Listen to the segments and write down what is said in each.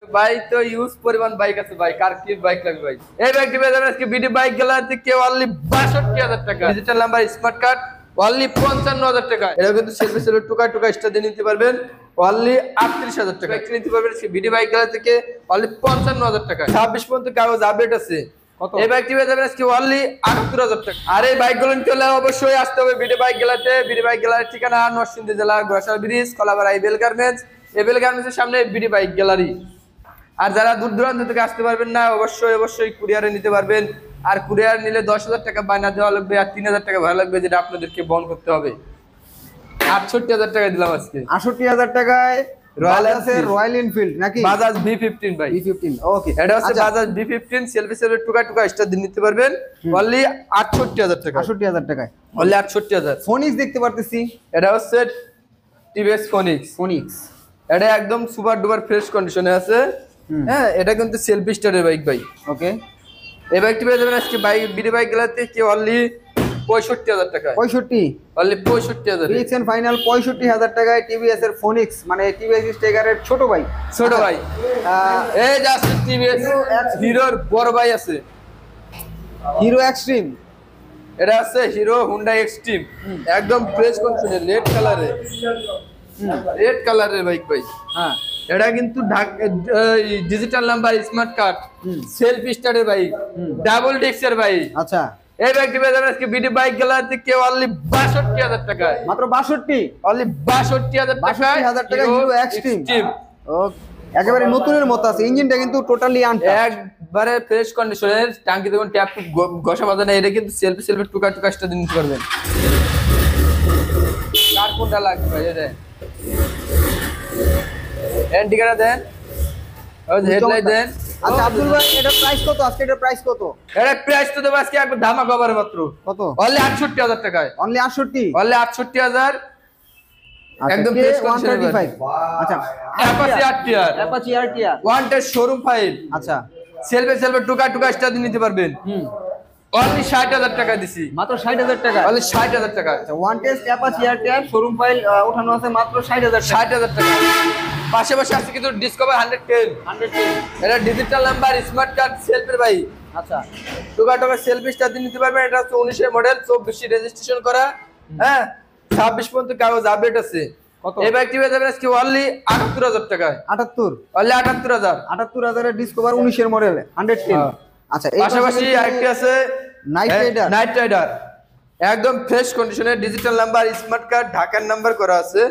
ভাই তো ইউজ পরিমাণ বাইক আছে ভাই, কার কি বাইক লাগবে ভাই? এই বাইকটি পেয়ে যাবেন আজকে বিডি বাইক গ্যালারি কে অনলি ৬২,০০০ টাকা, digital number smart card only ৫৫,০০০ টাকা। এটা কিন্তু সেলফি সেলফি টুকা টুকা স্টার দিয়ে নিতে পারবেন অনলি ৩৮,০০০ টাকা। একটি নিতে পারবেন আজকে বিডি বাইক গ্যালারি থেকে অনলি ৫৫,০০০ টাকা। ২৬ পর্যন্ত কাগজ আপডেট আছে। এই বাইকটি পেয়ে যাবেন আজকে অনলি ৭৮,০০০ টাকা। আর এই বাইকগুলো নিতে হলে অবশ্যই আসতে হবে বিডি বাইক গ্যালারিতে। বিডি বাইক গ্যালারির ঠিকানা নরসিংদী জেলা Goasar bridge, Kalapara Abel Garments. Abel গার্মেন্টসের সামনে বিডি বাইক গ্যালারি। আর যারা দূর দূরান্ত থেকে আসতে পারবেন না, অবশ্যই কুরিয়ারে নিতে পারবেন। আর কুরিয়ার নিলে ১০,০০০ টাকা বায়না দেওয়া লাগবে, আর ৩,০০০ টাকা ভাড়া লাগবে, যেটা আপনাদেরকে বহন করতে হবে। ৬৮,০০০ টাকা দিলাম আজকে। ৬৮,০০০ টাকায় রয়্যাল এনফিল্ড নাকি বাজাজ B15 ভাই, B15 ওকে। এটা হচ্ছে বাজাজ B15 সেলফি সেলফি টুকা টুকা স্টার দিয়ে নিতে পারবেন অনলি ৬৮,০০০ টাকা। ৬৮,০০০ টাকায় অনলি ৬৮,০০০। ফোনিক্স দেখতে পারতেছি, এটা হচ্ছে টিভিএস ফোনিক্স। এটা একদম সুপার ডুপার ফ্রেশ কন্ডিশনে আছে। হ্যাঁ, এটা কিন্তু সেলফি স্টারের বাইক ভাই। ওকে, এই বাইকটি পেয়ে যাবেন আজকে বিডি বাইক গ্যালারিতে কি অনলি ৬৫,০০০ টাকা। ৬৫ অনলি ৬৫,০০০। ফিক্স এন্ড ফাইনাল ৬৫,০০০ টাকায় টিভিএস এর ফোনিক্স, মানে টিভিএস স্টেগারের ছোট ভাই। ছোট ভাই এই যে আছে টিভিএস হিরোর বড় ভাই আছে, হিরো এক্সট্রিম। এটা আছে হিরো হুন্ডা এক্সট্রিম, একদম ফ্রেশ কন্ডিশনে রেড কালারের বাইক ভাই। হ্যাঁ, এটা কিন্তু digital number smart card self স্টার্টের বাইক, ডাবল ডিস্কের বাইক। আচ্ছা, এই বাইকটি পেয়ে যাবেন আজকে বিডি বাইক গ্যালারিতে কেউ অনলি ৬২,০০০ টাকায়। মাত্র ৬২, অনলি ৬২,০০০ টাকায় ৬২,০০০ টাকা হিরো এক্সট্রিম। ওকে, একেবারে নতুনের মতো আছে, ইঞ্জিনটা কিন্তু টোটালি আনটাচ, একবারে ফ্রেশ কন্ডিশনের। টাঙ্কি দেখুন ট্যাপ ঘষা বাজা না, এটা কিন্তু সেলফি সেলফি টুকা টুকা স্টার দিয়ে নিতে পারবেন। কার কোনটা লাগবে ভাই? এটা এন্টিকাটা দেন, ওই হেডলাইট দেন। আচ্ছা আব্দুল ভাই, এটার প্রাইস কত আজকে? এটার প্রাইস কত? এটা প্রাইস তো দেব আজকে একবার ধামা কভারে মাত্র কত? অনলি ৬৮,০০০ টাকায়। Only ৬৮, only ৬৮,০০০। একদম ফ্রেশ কন্ডিশনের। 135। আচ্ছা, Apache RTR, Apache RTR one test showroom file. আচ্ছা, সেলফি সেলফি টুকা টুকা স্টার দিয়ে নিতে পারবেন। অনলি ৬০,০০০ টাকা দিছি। মাত্র ৬০,০০০ টাকা। অনলি ৬০,০০০ টাকা। আচ্ছা, one test Apache RTR showroom file ওঠানো আছে মাত্র ৬০,০০০ টাকা। ৬০,০০০ টাকা। পাশাপাশি আছে কিন্তু ডিসকভার 110। এটা ডিজিটাল নাম্বার স্মার্ট কার্ড সেলফির ভাই। আচ্ছা, টুকা টুকা সেলফি স্টার দিয়ে নিতে পারবেন। এটা হচ্ছে ১৯ এর মডেল, ২৪ রেজিস্ট্রেশন করা। হ্যাঁ, ২৬ পর্যন্ত কাগজ আপডেট আছে। কত? এই বাইকটি পেয়ে যাবেন আজকে অনলি ৭৮,০০০ টাকায়। ৭৮, অনলি ৭৮,০০০। ৭৮,০০০ এর ডিসকভার ১৯ এর মডেল 110। আচ্ছা, এই পাশাপাশি আরেকটি আছে নাইট রাইডার, একদম ফ্রেশ কন্ডিশনে ডিজিটাল নাম্বার স্মার্ট কার্ড ঢাকার নাম্বার করা আছে।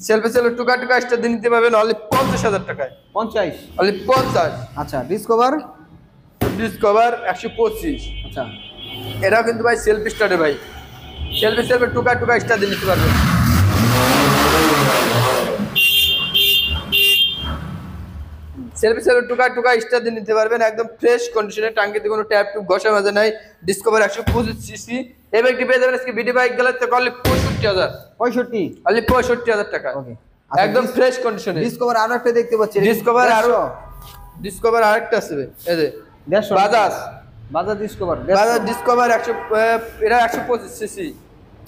সেলফি সেলফি টুকা টুকা স্টার দিয়ে নিতে পারবেন অনলি ৫০,০০০ টাকায়। ৫০, অনলি ৫০। আচ্ছা, ডিসকভার ১২৫। আচ্ছা, এটাও কিন্তু ভাই সেলফি স্টার্টের ভাই। সেলফি সেলফি টুকা টুকা স্টার দিয়ে নিতে পারবেন। সেলফি সেলফি টুকা টুকা স্টার দিয়ে নিতে পারবেন, একদম ফ্রেশ কন্ডিশনে। টাঙ্কিতে কোনো ট্যাপ টুপ ঘষা মাজা নাই। Discover ১২৫ CC. এই বাইকটি পেয়ে যাবেন আজকে বিডি বাইক গ্যালারিতে অনলি ৬৫,০০০। ৬৫, অনলি ৬৫,০০০ টাকা। ওকে। একদম ফ্রেশ কন্ডিশনে। ডিসকভার আরো একটা দেখতে পাচ্ছি, ডিসকভার আরেকটা আছে এই যে ১৫০ বাজাজ ডিসকভার। ডিসকভার ১০০, এটা ১২৫ সিসি।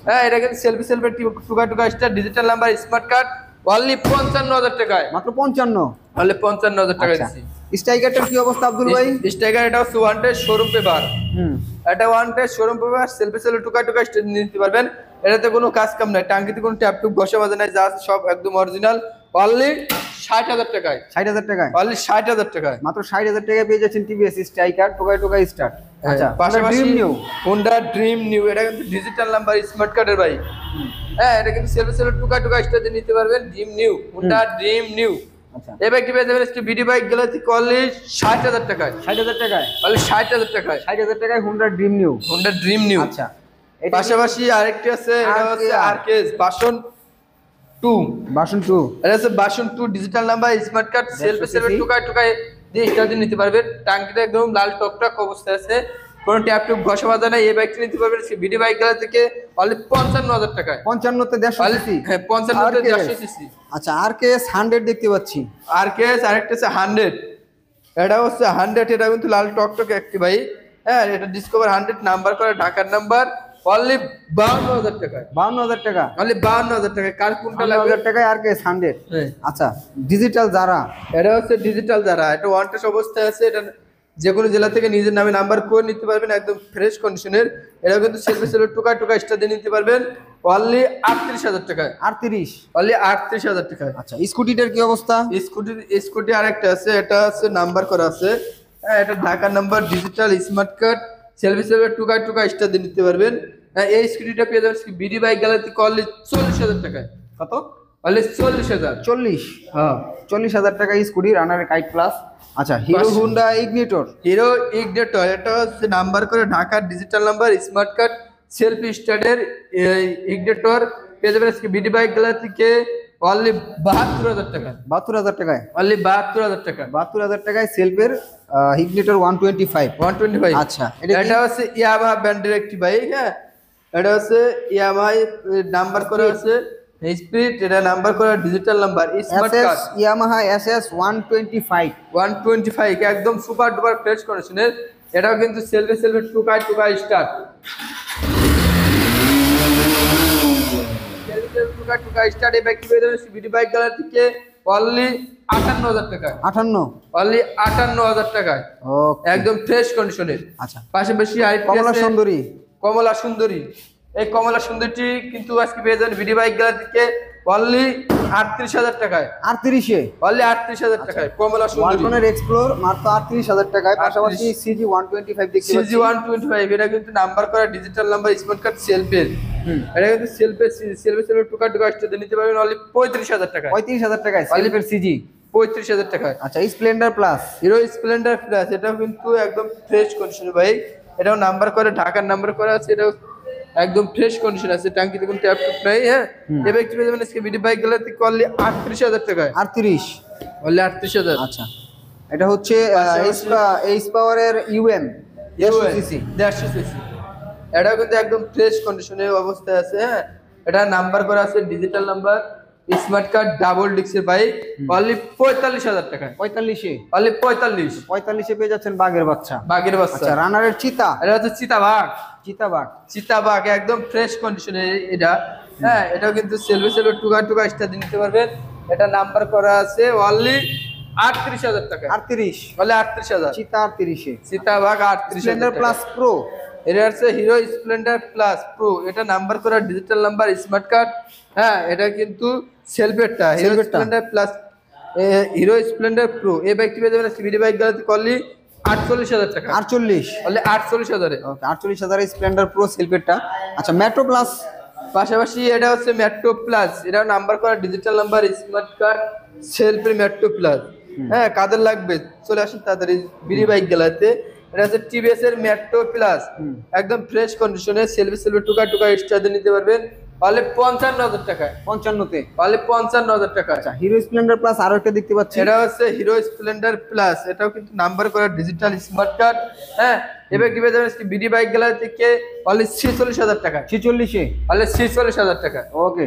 হ্যাঁ, এটা কিন্তু সেলফি সেলফি টুকা টুকা star digital number smart card only ৫৫,০০০ টাকায়। মাত্র ৫৫, অনলি ৫৫,০০০ টাকা দিচ্ছি। স্ট্রাইকারটার কি অবস্থা আব্দুল ভাই? স্ট্রাইকার এটা হচ্ছে ওয়ান টেস্ট শোরুম পেপার। এটা one test showroom paper selfie selfie টুকা টুকা স্টার নিতে পারবেন। এটাতে কোনো কাজ কাম নাই, টাঙ্কিতে কোনো ট্যাপ টুপ ঘষা মাজা নাই, জাস্ট সব একদম অরিজিনাল। অনলি ৬০,০০০ টাকায়। ৬০,০০০ টাকায়, অনলি ৬০,০০০ টাকায়। মাত্র ৬০,০০০ টাকায় পেয়ে যাচ্ছেন টিভিএস স্ট্রাইকার টোকাই টোকাই স্টার্ট। আচ্ছা, পাশাপাশি dream new Honda dream new, এটা কিন্তু ডিজিটাল নাম্বার স্মার্ট কার্ডের ভাই। হ্যাঁ, এটা কিন্তু সেলফি সেলফি টুকা টুকা স্টার দিয়ে নিতে পারবেন। Dream new, Honda dream new. আচ্ছা, এই বাইকটি পেয়ে যাবেন আজকে বিডি বাইক গ্যালারি থেকে অনলি ৬০,০০০ টাকায়। ৬০,০০০ টাকায়, অনলি ৬০,০০০ টাকায়। ৬০,০০০ টাকায় Honda dream new. Honda dream new. আচ্ছা, পাশাপাশি আরেকটি আছে, এটা হচ্ছে আরকেএস ভার্সন 2। ভার্সন 2, এটা হচ্ছে version 2 digital number smart card selfie selfie টুকা টুকা দিয়ে স্টার দিয়ে নিতে পারবেন। টাঙ্কিটা একদম লাল টকটক অবস্থায় আছে, কোনো ট্যাপ টুপ ঘষা মাজা নাই। এই বাইকটি নিতে পারবেন বিডি বাইক গ্যালারি থেকে অনলি ৫৫,০০০ টাকায়। ৫৫তে ১৫০ সিসি। হ্যাঁ, ৫৫তে ১৫০ সিসি। আচ্ছা, আরকেএস 100 দেখতে পাচ্ছি। আরকেএস আরেকটা আছে 100, এটা হচ্ছে 100। এটা কিন্তু লাল টকটক একটি বাইক। হ্যাঁ, এটা ডিসকভার 100 নাম্বার করা ঢাকার নাম্বার। অনলি 52,000 টাকায়। 52,000 টাকা, অনলি 52,000 টাকায়। কার কোনটা লাগবে? 52,000 টাকায় আর কে 100। হ্যাঁ। আচ্ছা, ডিজিটাল যারা, এটা হচ্ছে ডিজিটাল যারা, এটা ওয়ান টেস্ট অবস্থায় আছে। এটা যে কোনো জেলা থেকে নিজের নামে নাম্বার করে নিতে পারবেন, একদম ফ্রেশ কন্ডিশনের। এটা কিন্তু সেলফি সেলফি টুকা টুকা স্টার দিয়ে নিতে পারবেন অনলি 38,000 টাকায়। 38। অনলি 38,000 টাকায়। আচ্ছা, স্কুটিটার কি অবস্থা? স্কুটি আরেকটা আছে, এটা আছে নাম্বার করা আছে। হ্যাঁ, এটা ঢাকার number, digital smart card, selfie selfie টুকা টুকা স্টার দিয়ে নিতে পারবেন। হ্যাঁ, এই স্কুটিটা পেয়ে যাবেন বিডি বাইক গ্যালারিতে অনলি 40,000 টাকায়। কত? অনলি 40,000। 40। হ্যাঁ, 40,000 টাকা স্কুটি, রানার কাইট প্লাস। আচ্ছা, Hero Honda Ignitor. Hero Ignitor, এটা হচ্ছে নাম্বার করে ঢাকার digital number, smart card, selfie স্টার্টের ইগনিটর পেয়ে যাবেন বিডি বাইক গ্যালারি থেকে অনলি 72,000 টাকা। 72,000 টাকায়, অনলি 72,000 টাকা। 72,000 টাকায় সেলফের ইগনিটর 125। 125। আচ্ছা, এটা হচ্ছে ইয়ামাহা ব্র্যান্ডের একটি বাইক। হ্যাঁ, এটা হচ্ছে ইয়ামাহা নাম্বার করা আছে স্পিরিট, এটা নাম্বার করা digital number, smart SS, card, Yamaha SS 125। 125 একদম সুপার ডুপার ফ্রেশ কন্ডিশনের। এটাও কিন্তু সেলফি সেলফি টুকা টুকা স্টার্ট, সেলফি সেলফি টুকা টুকা স্টার্ট। এই বাইকটি পেয়ে যাবেন সিবিডি বাইক গ্যালারি থেকে অনলি 58,000 টাকায়। 58। অনলি 58,000 টাকায়, ওকে। একদম ফ্রেশ কন্ডিশনের। আচ্ছা, পাশাপাশি আরেকটি কমলা আছে সুন্দরী। কমলা সুন্দরী। এই কমলা সুন্দরীটি কিন্তু আজকে পেয়ে যাবেন বিডি বাইক গ্যালারি থেকে অনলি 38,000 টাকায়। 38-এ অনলি 38,000 টাকায় কমলা সুন্দরী। ওয়ালটনের এক্সপ্লোর মাত্র 38,000 টাকায়। পাশাপাশি 38 সিজি 125 দেখতে পাচ্ছি। সিজি 125, এটা কিন্তু নাম্বার করা ডিজিটাল নাম্বার, স্মার্ট কার্ড, সেলফের। এটা কিন্তু সেলফের টুকা টুকা স্টার নিতে পারবেন অনলি 35,000 টাকায়। 35,000 টাকায় সেলফের সিজি। 35,000 টাকায়। আচ্ছা, Splendor Plus. Hero Splendor plus, এটাও কিন্তু একদম ফ্রেশ কন্ডিশনের বাইক। এটাও নাম্বার করে ঢাকার নাম্বার করা আছে, এটাও একদম ফ্রেশ কন্ডিশন আছে, টাঙ্কিতে কোনো ট্যাপ টুপ নাই। হ্যাঁ, এই বাইকটি পেয়ে যাবেন আজকে বিডি বাইক গ্যালারি অনলি 38,000 টাকায়। 38। অনলি 38,000। আচ্ছা, এটা হচ্ছে এইচ পাওয়ারের ইউএম 150 সিসি। 150 সিসি। এটাও কিন্তু একদম ফ্রেশ কন্ডিশনের অবস্থায় আছে। হ্যাঁ, এটা নাম্বার করা আছে digital number, smart card, double ডিস্কের বাইক অনলি 45,000 টাকায়। 45-এ অনলি 45। 45-এ পেয়ে যাচ্ছেন বাঘের বাচ্চা। বাঘের বাচ্চা। আচ্ছা, রানারের চিতা। এটা হচ্ছে চিতাবাঘ। চিতাবাঘ। চিতাবাঘ একদম ফ্রেশ কন্ডিশনে এটা। হ্যাঁ, এটাও কিন্তু সেলফি সেলফি টুকা টুকা স্টার নিতে পারবেন। এটা নাম্বার করা আছে অনলি 38,000 টাকা। 38। অনলি 38,000। চিতা 38-এ। চিতাবাঘ 38,000 স্প্লেন্ডার প্লাস টাকা। প্রো। এটা হচ্ছে হিরো স্প্লেন্ডার প্লাস প্রো, এটা নাম্বার করা ডিজিটাল নাম্বার, স্মার্ট কার্ড। হ্যাঁ, এটা কিন্তু সেলফেরটা Hero Splendor Plus Hero Splendor Pro. এই বাইকটি পেয়ে যাবেন সিবিডি বাইক গ্যালারিতে অনলি 48,000 টাকা। 48। অনলি 48,000 এ। ওকে, 48,000 স্প্লেন্ডার প্রো সেলফেরটা। আচ্ছা, মেট্রো প্লাস। পাশাপাশি এটা হচ্ছে মেট্রো প্লাস, এটা নাম্বার করা digital number, smart card, selfie metro plus. হ্যাঁ, কাদের লাগবে চলে আসুন তাড়াতাড়ি বিডি বাইক গ্যালারিতে। এটা হচ্ছে টিভিএস এর মেট্রো প্লাস, একদম ফ্রেশ কন্ডিশনে, সেলফি সেলফি টুকা টুকা স্টার দিয়ে নিতে পারবেন অনলি 55,000 টাকায়। 55-তে অনলি 55,000 টাকা। আচ্ছা, হিরো স্প্লেন্ডার প্লাস আরো একটা দেখতে পাচ্ছি। এটা হচ্ছে হিরো স্প্লেন্ডার প্লাস, এটাও কিন্তু নাম্বার করা ডিজিটাল স্মার্ট কার্ড। হ্যাঁ, এবার কি পেয়ে যাবেন বিডি বাইক গ্যালারি থেকে অনলি 46,000 টাকা। 46-এ। অনলি 46,000 টাকা। ওকে।